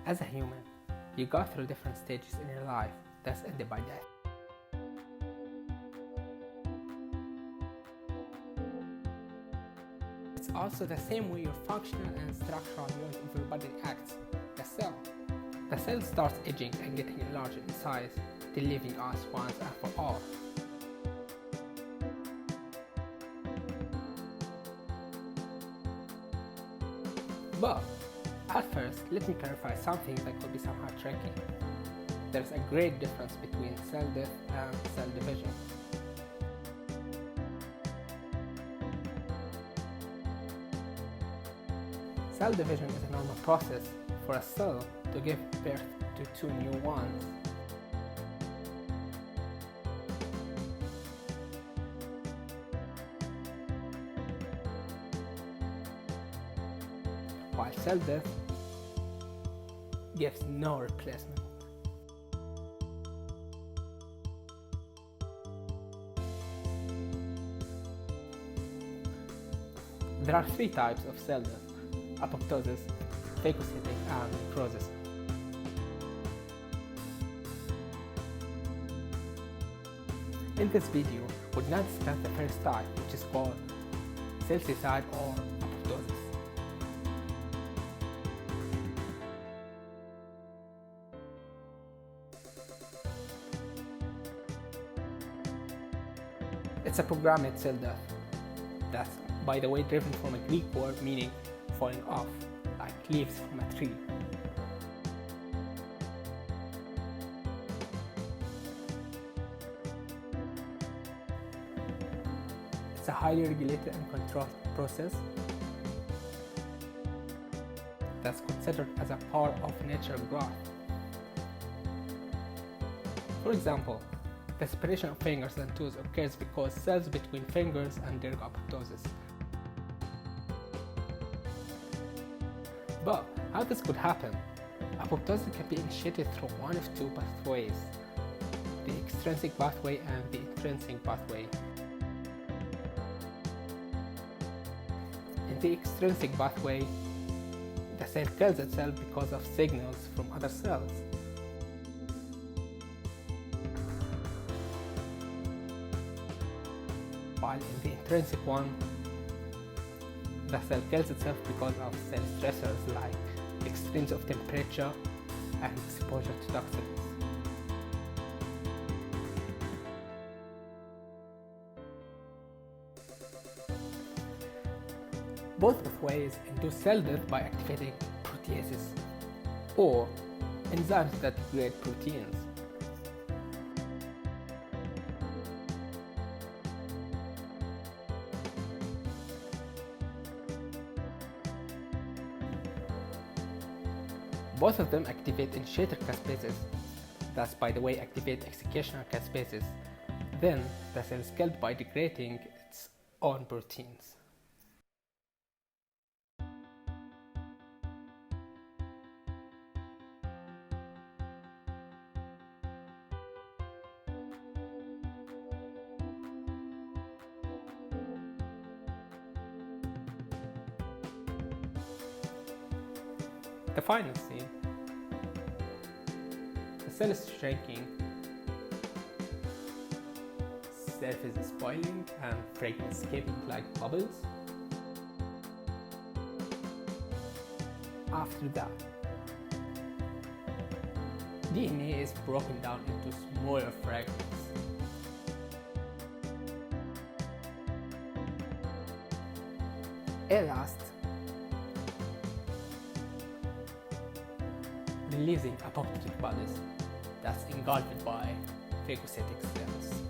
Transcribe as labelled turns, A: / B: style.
A: As a human, you go through different stages in your life that's ended by death. It's also the same way your functional and structural unit of your body acts, the cell. The cell starts aging and getting larger in size, till leaving us once and for all. But at first, let me clarify something that could be somehow tricky. There's a great difference between cell death and cell division. Cell division is a normal process for a cell to give birth to two new ones. While cell death gives no replacement. There are three types of cell death: apoptosis, phagocytic, and necrosis. In this video, we're going to discuss the first type, which is called cell suicide or apoptosis. It's a programmed cell death. That's, by the way, driven from a Greek word meaning falling off, like leaves from a tree. It's a highly regulated and controlled process that's considered as a part of natural growth. For example, the separation of fingers and toes occurs because cells between fingers undergo apoptosis. But how this could happen? Apoptosis can be initiated through one of two pathways: the extrinsic pathway and the intrinsic pathway. In the extrinsic pathway, the cell kills itself because of signals from other cells. While in the intrinsic one, the cell kills itself because of cell stressors like extremes of temperature and exposure to toxins. Both pathways induce cell death by activating proteases, or enzymes that degrade proteins. Both of them activate initiator caspases, thus by the way activate executioner caspases. Then the cell is killed by degrading its own proteins. The final scene. The cell is shrinking, surface is spoiling and fragments escaping like bubbles. After that, DNA is broken down into smaller fragments. At last, releasing apoptotic bodies that's engulfed by phagocytic cells.